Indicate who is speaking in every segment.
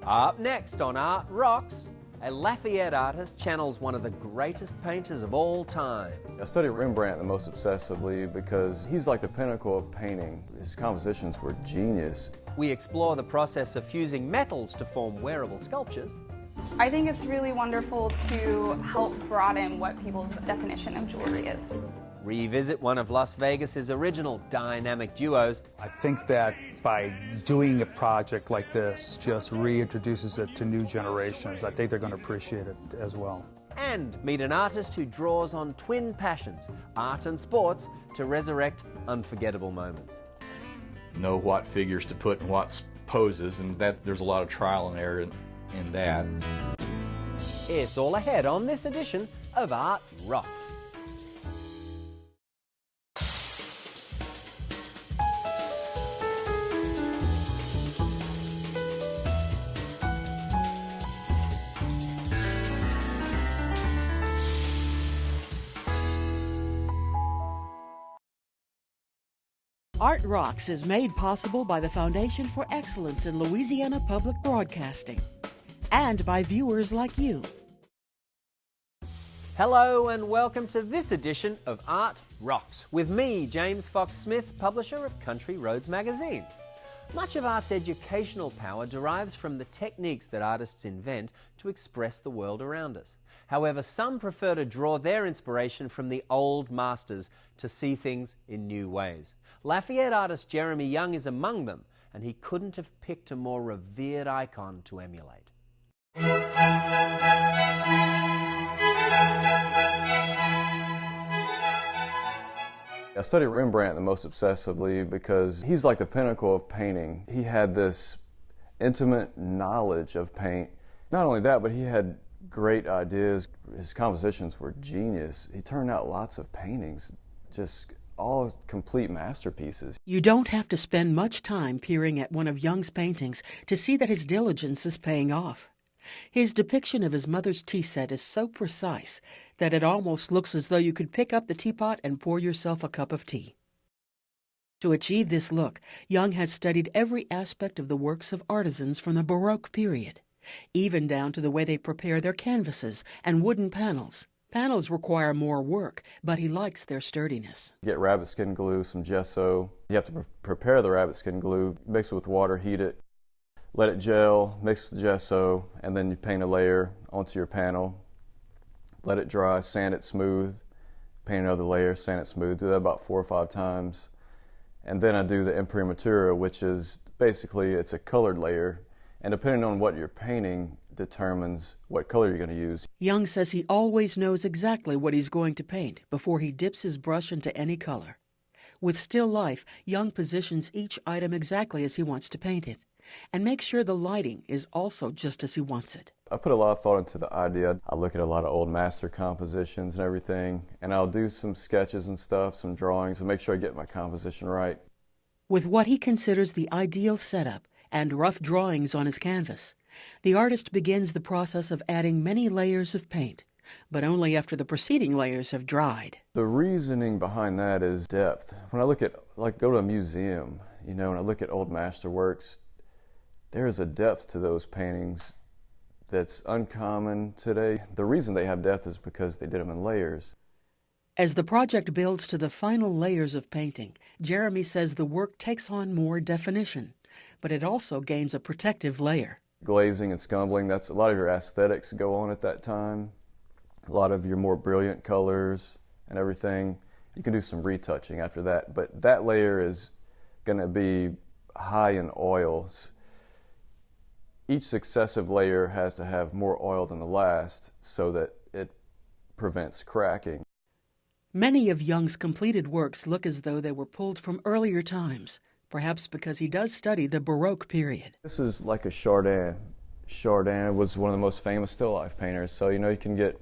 Speaker 1: Up next on Art Rocks, a Lafayette artist channels one of the greatest painters of all time.
Speaker 2: I studied Rembrandt the most obsessively because he's like the pinnacle of painting. His compositions were genius.
Speaker 1: We explore the process of fusing metals to form wearable sculptures.
Speaker 3: I think it's really wonderful to help broaden what people's definition of jewelry is.
Speaker 1: Revisit one of Las Vegas's original dynamic duos.
Speaker 4: I think that by doing a project like this just reintroduces it to new generations. I think they're going to appreciate it as well.
Speaker 1: And meet an artist who draws on twin passions, art and sports, to resurrect unforgettable moments.
Speaker 5: Know what figures to put in what poses, and that there's a lot of trial and error in that.
Speaker 1: It's all ahead on this edition of Art Rocks.
Speaker 6: Art Rocks is made possible by the Foundation for Excellence in Louisiana Public Broadcasting and by viewers like you.
Speaker 1: Hello and welcome to this edition of Art Rocks with me, James Fox Smith, publisher of Country Roads magazine. Much of art's educational power derives from the techniques that artists invent to express the world around us. However, some prefer to draw their inspiration from the old masters to see things in new ways. Lafayette artist Jeromy Young is among them, and he couldn't have picked a more revered icon to emulate.
Speaker 2: I studied Rembrandt the most obsessively because he's like the pinnacle of painting. He had this intimate knowledge of paint. Not only that, but he had great ideas. His compositions were genius. He turned out lots of paintings, just all complete masterpieces.
Speaker 6: You don't have to spend much time peering at one of Young's paintings to see that his diligence is paying off. His depiction of his mother's tea set is so precise that it almost looks as though you could pick up the teapot and pour yourself a cup of tea. To achieve this look, Young has studied every aspect of the works of artisans from the Baroque period, even down to the way they prepare their canvases and wooden panels. Panels require more work, but he likes their sturdiness.
Speaker 2: Get rabbit skin glue, some gesso. You have to prepare the rabbit skin glue, mix it with water, heat it, let it gel, mix the gesso, and then you paint a layer onto your panel. Let it dry, sand it smooth, paint another layer, sand it smooth. Do that about 4 or 5 times. And then I do the imprimatura, which is basically it's a colored layer. And depending on what you're painting determines what color you're going to use.
Speaker 6: Young says he always knows exactly what he's going to paint before he dips his brush into any color. With still life, Young positions each item exactly as he wants to paint it, and makes sure the lighting is also just as he wants it.
Speaker 2: I put a lot of thought into the idea. I look at a lot of old master compositions and everything, and I'll do some sketches and stuff, some drawings, and make sure I get my composition right.
Speaker 6: With what he considers the ideal setup and rough drawings on his canvas, the artist begins the process of adding many layers of paint, but only after the preceding layers have dried.
Speaker 2: The reasoning behind that is depth. When I look at, go to a museum, and I look at old masterworks, there's a depth to those paintings that's uncommon today. The reason they have depth is because they did them in layers.
Speaker 6: As the project builds to the final layers of painting, Jeromy says the work takes on more definition, but it also gains a protective layer.
Speaker 2: Glazing and scumbling, that's a lot of your aesthetics go on at that time. A lot of your more brilliant colors and everything. You can do some retouching after that, but that layer is going to be high in oils. Each successive layer has to have more oil than the last so that it prevents cracking.
Speaker 6: Many of Young's completed works look as though they were pulled from earlier times, perhaps because he does study the Baroque period.
Speaker 2: This is like a Chardin. Chardin was one of the most famous still life painters, so you can get,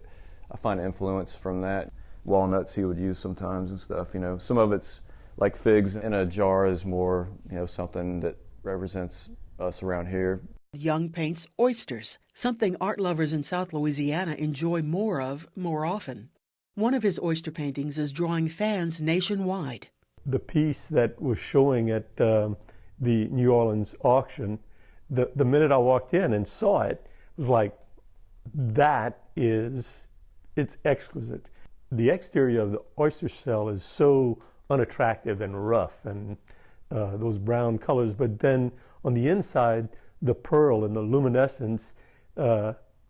Speaker 2: I find influence from that. Walnuts he would use sometimes and stuff, Some of it's like figs in a jar is more, something that represents us around here.
Speaker 6: Young paints oysters, something art lovers in South Louisiana enjoy more of more often. One of his oyster paintings is drawing fans nationwide.
Speaker 7: The piece that was showing at the New Orleans auction the minute I walked in and saw it, it was like, it's exquisite. The exterior of the oyster shell is so unattractive and rough and those brown colors, but then on the inside, the pearl and the luminescence,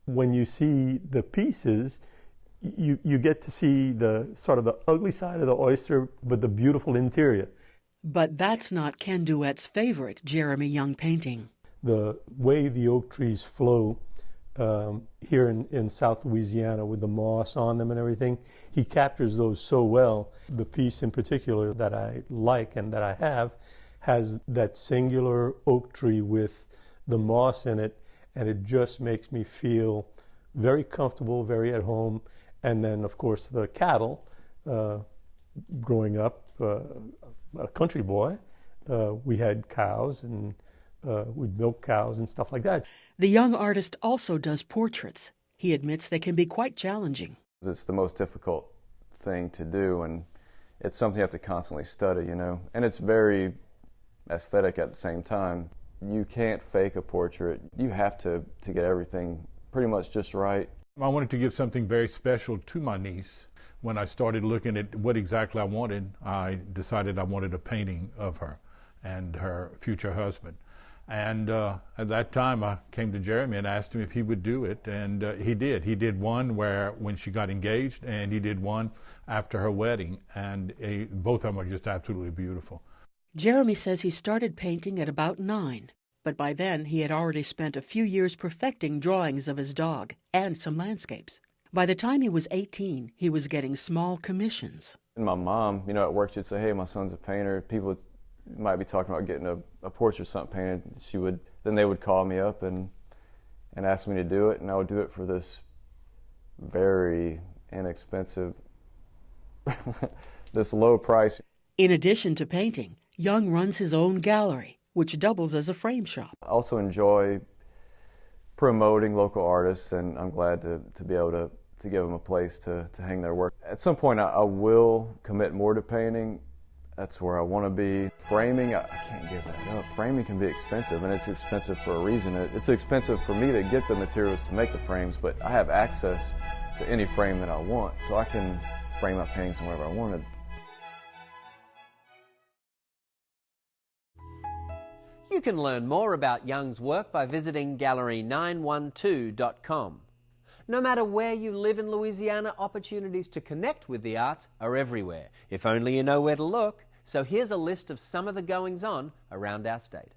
Speaker 7: when you see the pieces, you get to see the sort of the ugly side of the oyster, but the beautiful interior.
Speaker 6: But that's not Ken Duette's favorite Jeromy Young painting.
Speaker 7: The way the oak trees flow here in South Louisiana with the moss on them and everything, he captures those so well. The piece in particular that I like and that I have has that singular oak tree with the moss in it, and it just makes me feel very comfortable, very at home. And then, of course, the cattle. Growing up, a country boy, we had cows and we'd milk cows and stuff like that.
Speaker 6: The young artist also does portraits. He admits they can be quite challenging.
Speaker 2: It's the most difficult thing to do, and it's something you have to constantly study, you know. And it's very aesthetic at the same time. You can't fake a portrait. You have to get everything pretty much just right.
Speaker 8: I wanted to give something very special to my niece. When I started looking at what exactly I wanted, I decided I wanted a painting of her and her future husband. And at that time, I came to Jeromy and asked him if he would do it, and he did. He did one when she got engaged, and he did one after her wedding, and both of them are just absolutely beautiful.
Speaker 6: Jeromy says he started painting at about 9, but by then he had already spent a few years perfecting drawings of his dog and some landscapes. By the time he was 18, he was getting small commissions.
Speaker 2: And my mom, you know, at work, she'd say, "Hey, my son's a painter." People might be talking about getting a portrait or something painted. Then they would call me up and ask me to do it, and I would do it for this very inexpensive, this low price.
Speaker 6: In addition to painting, Young runs his own gallery, which doubles as a frame shop.
Speaker 2: I also enjoy promoting local artists, and I'm glad to be able to give them a place to hang their work. At some point, I will commit more to painting. That's where I want to be. Framing, I can't give that up. Framing can be expensive, and it's expensive for a reason. It's expensive for me to get the materials to make the frames, but I have access to any frame that I want, so I can frame my paintings wherever I wanted.
Speaker 1: You can learn more about Young's work by visiting gallery912.com. No matter where you live in Louisiana, opportunities to connect with the arts are everywhere, if only you know where to look. So here's a list of some of the goings-on around our state.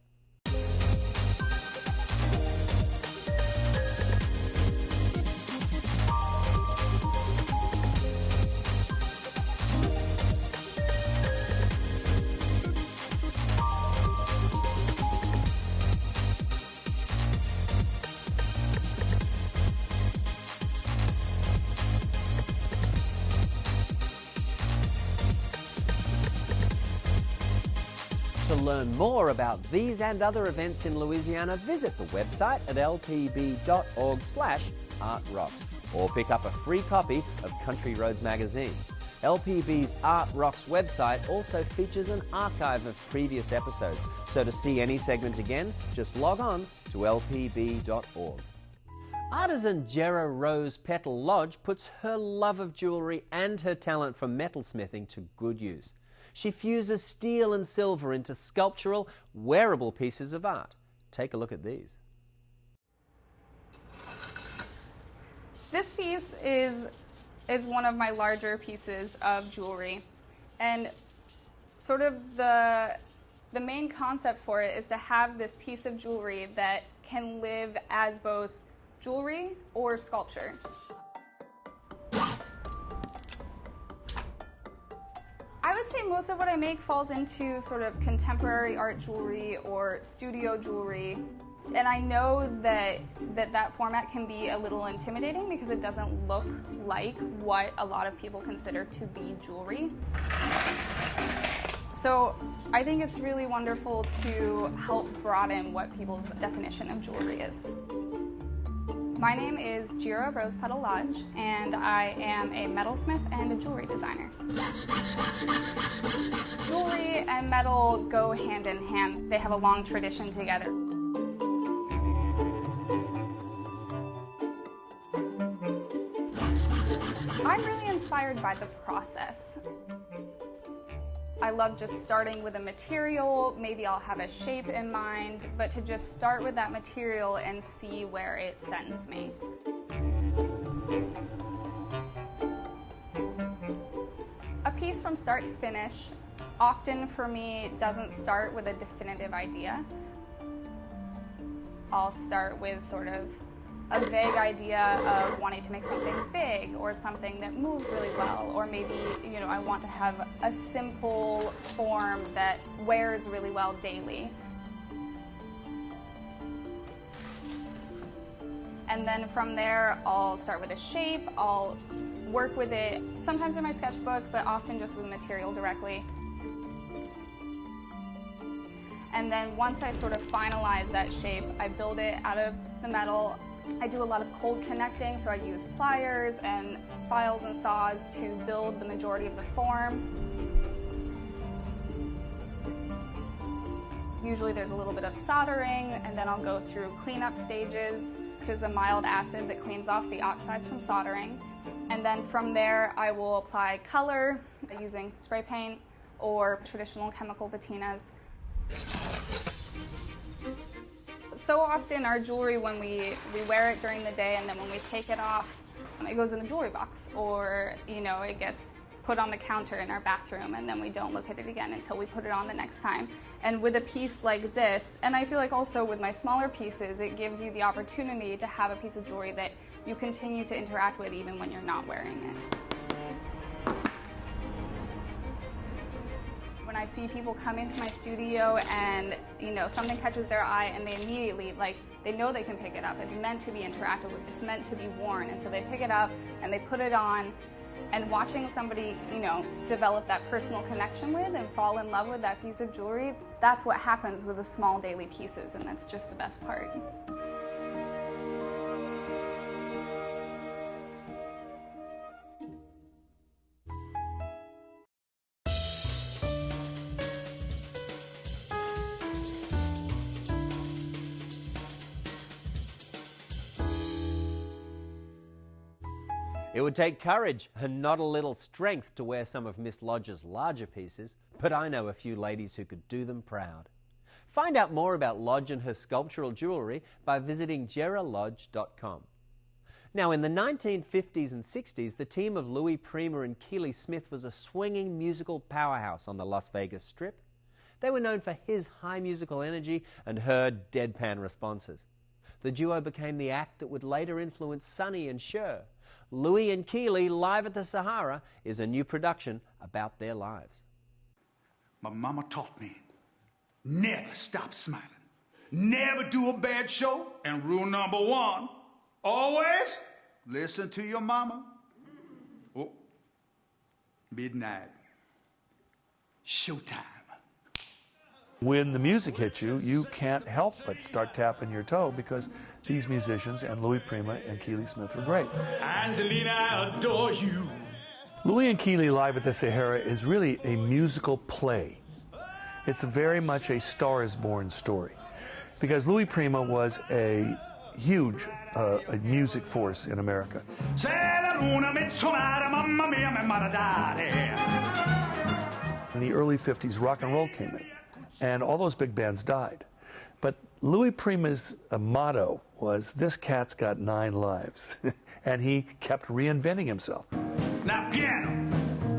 Speaker 1: To learn more about these and other events in Louisiana, visit the website at lpb.org/artrocks or pick up a free copy of Country Roads magazine. LPB's Art Rocks website also features an archive of previous episodes, so to see any segment again, just log on to lpb.org. Artisan Jera Rose Petal Lodge puts her love of jewellery and her talent for metalsmithing to good use. She fuses steel and silver into sculptural, wearable pieces of art. Take a look at these.
Speaker 3: This piece is one of my larger pieces of jewelry, and sort of the main concept for it is to have this piece of jewelry that can live as both jewelry or sculpture. I would say most of what I make falls into sort of contemporary art jewelry or studio jewelry. And I know that format can be a little intimidating because it doesn't look like what a lot of people consider to be jewelry. So I think it's really wonderful to help broaden what people's definition of jewelry is. My name is Jera Rose Petal Lodge, and I am a metalsmith and a jewelry designer. Jewelry and metal go hand in hand. They have a long tradition together. I'm really inspired by the process. I love just starting with a material. Maybe I'll have a shape in mind, but to just start with that material and see where it sends me. A piece from start to finish, often for me, doesn't start with a definitive idea. I'll start with sort of a vague idea of wanting to make something big or something that moves really well, or maybe, you know, I want to have a simple form that wears really well daily. And then from there, I'll start with a shape, I'll work with it, sometimes in my sketchbook, but often just with material directly. And then once I sort of finalize that shape, I build it out of the metal. I do a lot of cold connecting, so I use pliers and files and saws to build the majority of the form. Usually there's a little bit of soldering, and then I'll go through cleanup stages, which is a mild acid that cleans off the oxides from soldering. And then from there, I will apply color using spray paint or traditional chemical patinas. So often our jewelry, when we wear it during the day and then when we take it off, it goes in the jewelry box, or, you know, it gets put on the counter in our bathroom and then we don't look at it again until we put it on the next time. And with a piece like this, and I feel like also with my smaller pieces, it gives you the opportunity to have a piece of jewelry that you continue to interact with even when you're not wearing it. When I see people come into my studio and, you know, something catches their eye and they immediately, like, they know they can pick it up. It's meant to be interacted with. It's meant to be worn. And so they pick it up and they put it on. And watching somebody, you know, develop that personal connection with and fall in love with that piece of jewelry, that's what happens with the small daily pieces, and that's just the best part.
Speaker 1: It would take courage and not a little strength to wear some of Miss Lodge's larger pieces, but I know a few ladies who could do them proud. Find out more about Lodge and her sculptural jewellery by visiting jeralodge.com. Now, in the 1950s and 60s, the team of Louis Prima and Keely Smith was a swinging musical powerhouse on the Las Vegas Strip. They were known for his high musical energy and her deadpan responses. The duo became the act that would later influence Sonny and Cher. Louis and Keely Live at the Sahara is a new production about their lives.
Speaker 9: My mama taught me, never stop smiling. Never do a bad show. And rule number one, always listen to your mama. Oh, midnight. Showtime.
Speaker 10: When the music hits you, you can't help but start tapping your toe because these musicians and Louis Prima and Keely Smith were great.
Speaker 9: Angelina, I adore you.
Speaker 10: Louis and Keely Live at the Sahara is really a musical play. It's very much a Star is Born story because Louis Prima was a huge music force in America. In the early 50s, rock and roll came in. And all those big bands died. But Louis Prima's motto was, this cat's got 9 lives. And he kept reinventing himself.
Speaker 9: Now, piano.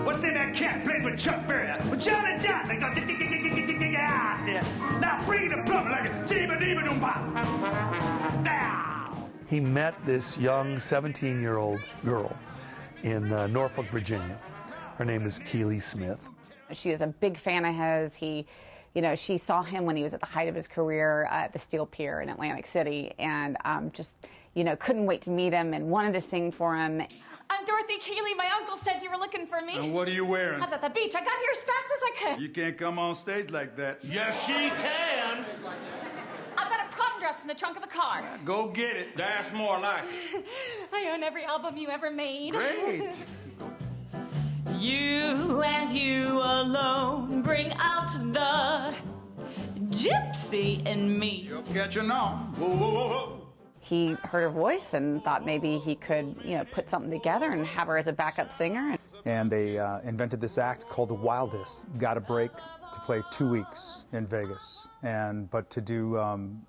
Speaker 9: What's in that cat played with Chuck Berry? With Johnny Johnson. Go, now, bring the plumber like a now.
Speaker 10: He met this young 17-year-old girl in Norfolk, Virginia. Her name is Keely Smith.
Speaker 11: She was a big fan of his. She saw him when he was at the height of his career at the Steel Pier in Atlantic City, and couldn't wait to meet him and wanted to sing for him.
Speaker 12: I'm Dorothy Keely. My uncle said you were looking for me.
Speaker 9: And what are you wearing?
Speaker 12: I was at the beach. I got here as fast as I could.
Speaker 9: You can't come on stage like that.
Speaker 13: Yes, she can.
Speaker 12: I've got a prom dress in the trunk of the car.
Speaker 9: Go get it.
Speaker 13: That's more like it.
Speaker 12: I own every album you ever made.
Speaker 9: Great.
Speaker 12: You and you alone bring out the gypsy in me.
Speaker 9: You're catching on. Whoa, whoa, whoa, whoa.
Speaker 11: he heard her voice and thought maybe he could, put something together and have her as a backup singer.
Speaker 4: And they invented this act called The Wildest. Got a break to play 2 weeks in Vegas, but to do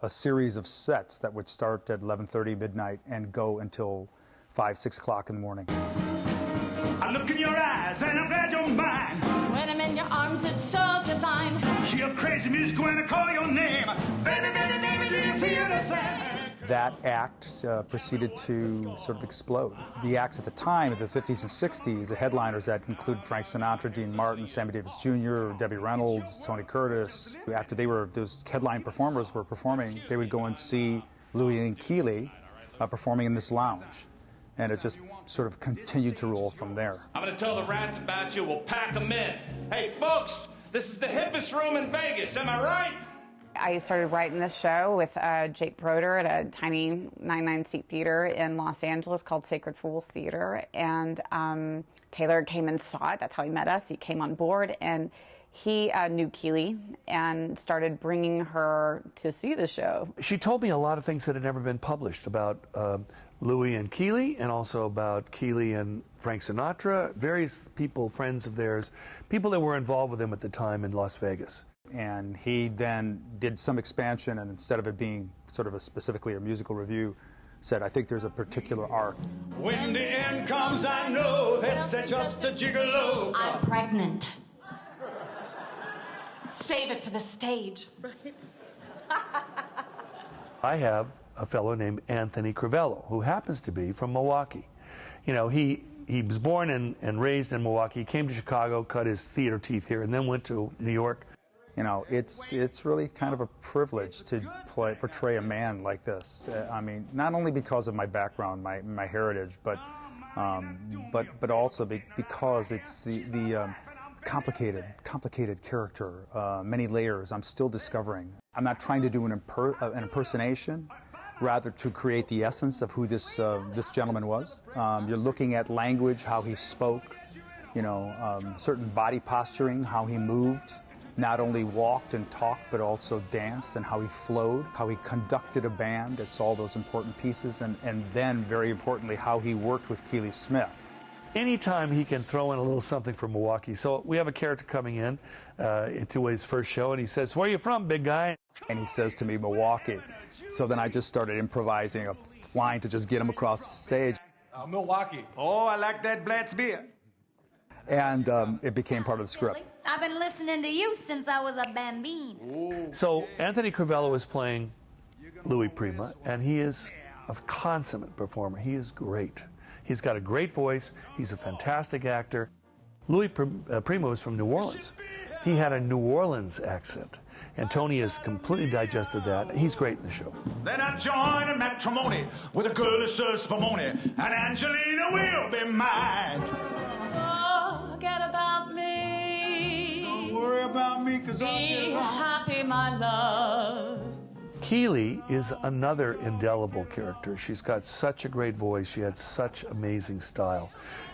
Speaker 4: a series of sets that would start at 11:30 midnight and go until 5, 6 o'clock in the morning.
Speaker 9: I look in your eyes and I'm glad you're mine.
Speaker 12: When I'm in your arms, it's so divine.
Speaker 9: Hear crazy music when I call your name. Baby, baby, baby, do you feel the same?
Speaker 4: That act proceeded to sort of explode. The acts at the time, of the 50s and 60s, the headliners that included Frank Sinatra, Dean Martin, Sammy Davis Jr., Debbie Reynolds, Tony Curtis. After those headline performers were performing, they would go and see Louis and Keely performing in this lounge. And it just sort of continued to roll from there.
Speaker 13: I'm gonna tell the rats about you, we'll pack them in. Hey folks, this is the hippest room in Vegas, am I right?
Speaker 11: I started writing this show with Jake Broder at a tiny 99-seat theater in Los Angeles called Sacred Fools Theater. And Taylor came and saw it. That's how he met us. He came on board, and he knew Keely and started bringing her to see the show.
Speaker 10: She told me a lot of things that had never been published about Louis and Keely, and also about Keely and Frank Sinatra, various people, friends of theirs, people that were involved with them at the time in Las Vegas.
Speaker 4: And he then did some expansion, and instead of it being sort of specifically a musical review, said, I think there's a particular arc.
Speaker 9: When the end comes, I know this is just a gigolo.
Speaker 12: I'm pregnant. Save it for the stage.
Speaker 10: I have a fellow named Anthony Crivello, who happens to be from Milwaukee. He was born and raised in Milwaukee. He came to Chicago, cut his theater teeth here, and then went to New York.
Speaker 4: It's really kind of a privilege to portray a man like this. I mean, not only because of my background, my heritage, but also because it's the complicated character, many layers I'm still discovering. I'm not trying to do an impersonation, rather to create the essence of who this gentleman was. You're looking at language, how he spoke, certain body posturing, how he moved. Not only walked and talked, but also danced, and how he flowed, how he conducted a band. It's all those important pieces, and then, very importantly, how he worked with Keely Smith.
Speaker 10: Anytime he can throw in a little something from Milwaukee. So we have a character coming in into his first show, and he says, "Where are you from, big guy?"
Speaker 4: And he says to me, "Milwaukee." So then I just started improvising a line to just get him across the stage.
Speaker 14: Milwaukee.
Speaker 9: Oh, I like that Blatz beer.
Speaker 4: And it became part of the script.
Speaker 15: I've been listening to you since I was a bambino.
Speaker 10: So Anthony Crivello is playing Louis Prima, and he is a consummate performer. He is great. He's got a great voice. He's a fantastic actor. Louis Prima was from New Orleans. He had a New Orleans accent, and Tony has completely digested that. He's great in the show.
Speaker 9: Then I joined in matrimony with a girl who serves Spumoni, and Angelina will be mine.
Speaker 12: Forget about me.
Speaker 9: Don't worry about me, 'cause I'll get
Speaker 12: Be
Speaker 9: along.
Speaker 12: happy, my love.
Speaker 10: Keely is another indelible character. She's got such a great voice. She had such amazing style.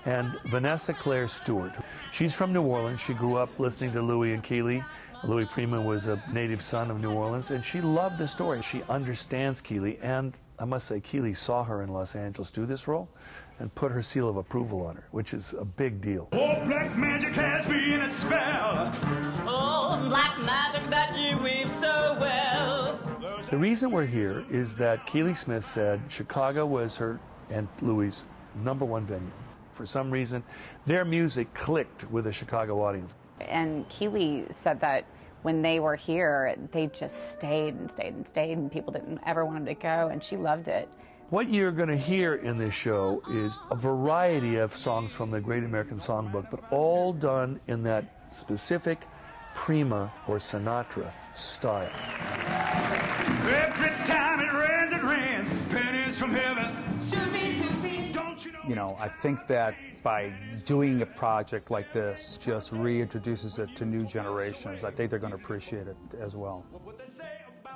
Speaker 10: And Vanessa Claire Stewart, she's from New Orleans. She grew up listening to Louis and Keely. Louis Prima was a native son of New Orleans, and she loved the story. She understands Keely, and I must say, Keely saw her in Los Angeles do this role and put her seal of approval on her, which is a big deal.
Speaker 9: Oh, black magic has me in its spell.
Speaker 12: Oh, black magic that you weave so well.
Speaker 10: The reason we're here is that Keely Smith said Chicago was her and Louis' #1 venue. For some reason, their music clicked with the Chicago audience.
Speaker 11: And Keely said that when they were here, they just stayed and stayed and stayed, and people didn't ever want them to go, and she loved it.
Speaker 10: What you're going to hear in this show is a variety of songs from the Great American Songbook, but all done in that specific Prima or Sinatra style.
Speaker 9: Every time it rains, pennies from heaven.
Speaker 4: I think that by doing a project like this just reintroduces it to new generations. I think they're going to appreciate it as well.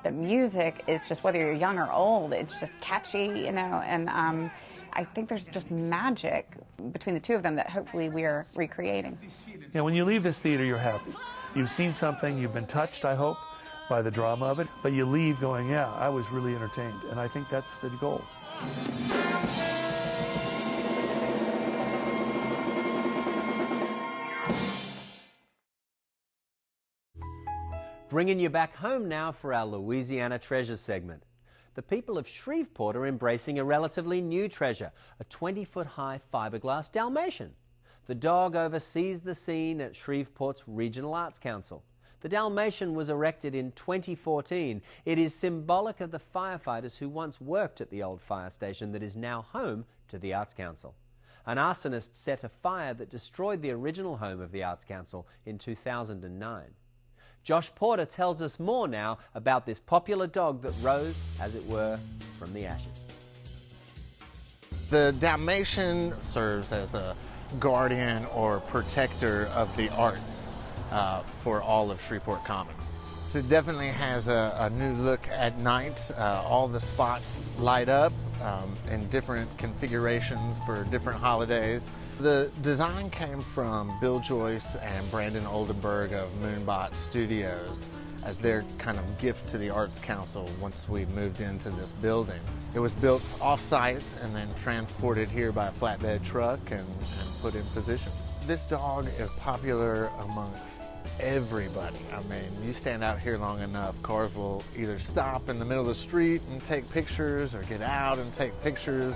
Speaker 11: The music is just, whether you're young or old, it's just catchy, and I think there's just magic between the two of them that hopefully we are recreating.
Speaker 10: When you leave this theater, you're happy. You've seen something, you've been touched, I hope, by the drama of it, but you leave going, yeah, I was really entertained, and I think that's the goal.
Speaker 1: Bringing you back home now for our Louisiana Treasure segment. The people of Shreveport are embracing a relatively new treasure, a 20-foot-high fiberglass Dalmatian. The dog oversees the scene at Shreveport's Regional Arts Council. The Dalmatian was erected in 2014. It is symbolic of the firefighters who once worked at the old fire station that is now home to the Arts Council. An arsonist set a fire that destroyed the original home of the Arts Council in 2009. Josh Porter tells us more now about this popular dog that rose, as it were, from the ashes.
Speaker 14: The Dalmatian serves as a guardian or protector of the arts for all of Shreveport Common. It definitely has a new look at night. All the spots light up in different configurations for different holidays. The design came from Bill Joyce and Brandon Oldenburg of Moonbot Studios as their kind of gift to the Arts Council once we moved into this building. It was built off-site and then transported here by a flatbed truck and put in position. This dog is popular amongst everybody. I mean, you stand out here long enough, cars will either stop in the middle of the street and take pictures or get out and take pictures.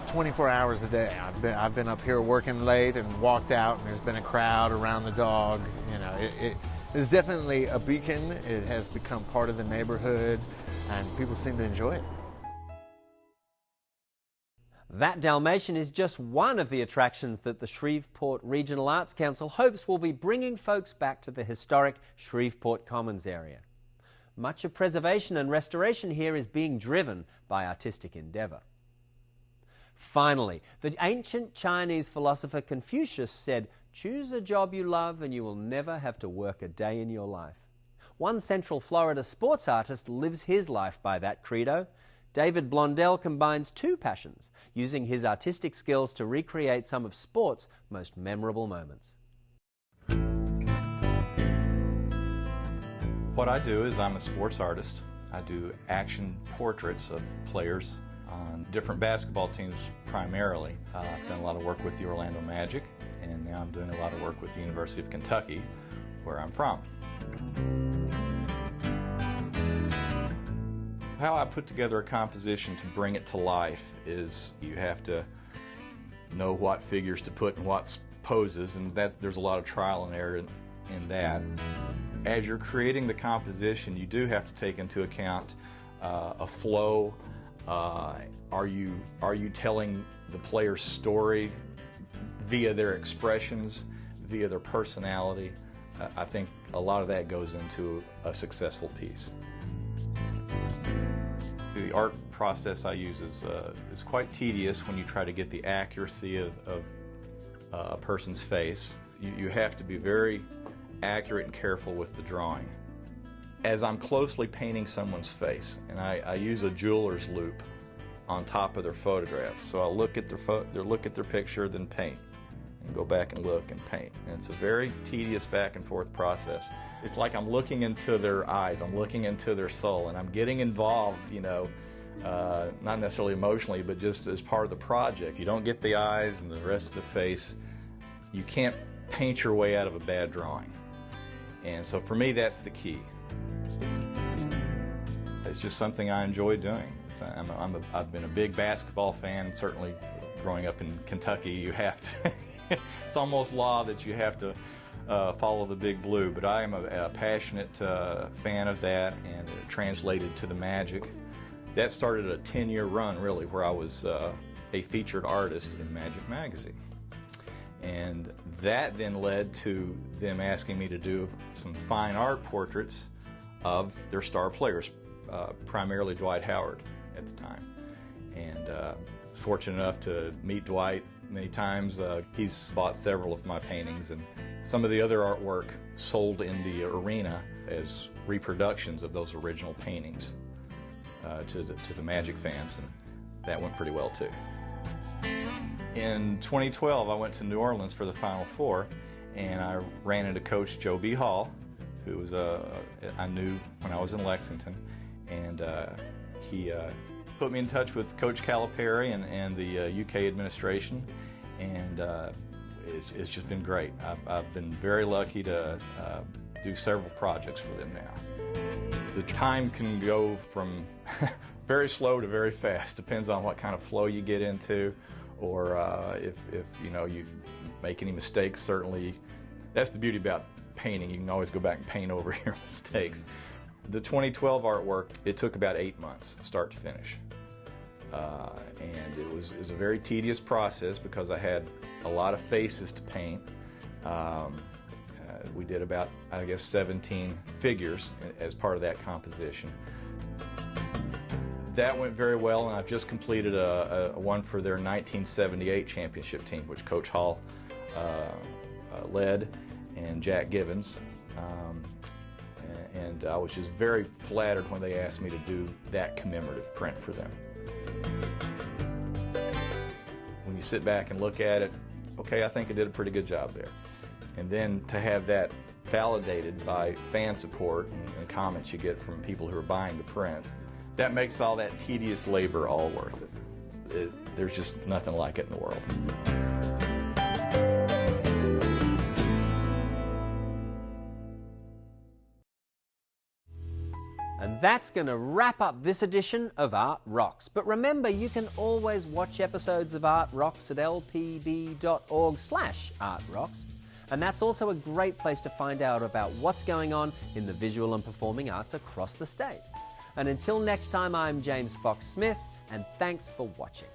Speaker 14: 24 hours a day. I've been up here working late and walked out and there's been a crowd around the dog. You know, it is definitely a beacon. It has become part of the neighborhood and people seem to enjoy it.
Speaker 1: That Dalmatian is just one of the attractions that the Shreveport Regional Arts Council hopes will be bringing folks back to the historic Shreveport Commons area. Much of preservation and restoration here is being driven by artistic endeavor. Finally, the ancient Chinese philosopher Confucius said, "Choose a job you love and you will never have to work a day in your life." One Central Florida sports artist lives his life by that credo. David Blondell combines two passions, using his artistic skills to recreate some of sport's most memorable moments.
Speaker 5: What I do is I'm a sports artist. I do action portraits of players on different basketball teams primarily. I've done a lot of work with the Orlando Magic, and now I'm doing a lot of work with the University of Kentucky, where I'm from. How I put together a composition to bring it to life is you have to know what figures to put in what poses, and there's a lot of trial and error in that. As you're creating the composition, you do have to take into account a flow. Are you telling the player's story via their expressions, via their personality? I think a lot of that goes into a successful piece. The art process I use is quite tedious when you try to get the accuracy of a person's face. You have to be very accurate and careful with the drawing. As I'm closely painting someone's face, and I use a jeweler's loupe on top of their photographs, so I'll look at their picture, then paint, and go back and look and paint. And it's a very tedious back and forth process. It's like I'm looking into their eyes, I'm looking into their soul, and I'm getting involved, you know, not necessarily emotionally, but just as part of the project. You don't get the eyes and the rest of the face, you can't paint your way out of a bad drawing. And so for me, that's the key. It's just something I enjoy doing. I've been a big basketball fan, certainly growing up in Kentucky, you have to. It's almost law that you have to follow the big blue, but I am a passionate fan of that, and it translated to the Magic. That started a 10-year run, really, where I was a featured artist in Magic magazine. And that then led to them asking me to do some fine art portraits of their star players, primarily Dwight Howard at the time. And fortunate enough to meet Dwight many times. He's bought several of my paintings, and some of the other artwork sold in the arena as reproductions of those original paintings to the Magic fans, and that went pretty well too. In 2012, I went to New Orleans for the Final Four, and I ran into Coach Joe B. Hall, who was I knew when I was in Lexington, and he put me in touch with Coach Calipari and the UK administration, and it's just been great. I've been very lucky to do several projects for them now. The time can go from very slow to very fast, depends on what kind of flow you get into, or if you know you make any mistakes. Certainly, that's the beauty about painting. You can always go back and paint over your mistakes. The 2012 artwork, it took about 8 months, start to finish. And it was a very tedious process because I had a lot of faces to paint. We did about, I guess, 17 figures as part of that composition. That went very well, and I've just completed a one for their 1978 championship team, which Coach Hall led, and Jack Gibbons. And I was just very flattered when they asked me to do that commemorative print for them. When you sit back and look at it, okay, I think I did a pretty good job there. And then to have that validated by fan support and comments you get from people who are buying the prints, that makes all that tedious labor all worth it. There's just nothing like it in the world.
Speaker 1: And that's going to wrap up this edition of Art Rocks. But remember, you can always watch episodes of Art Rocks at lpb.org/artrocks. And that's also a great place to find out about what's going on in the visual and performing arts across the state. And until next time, I'm James Fox Smith, and thanks for watching.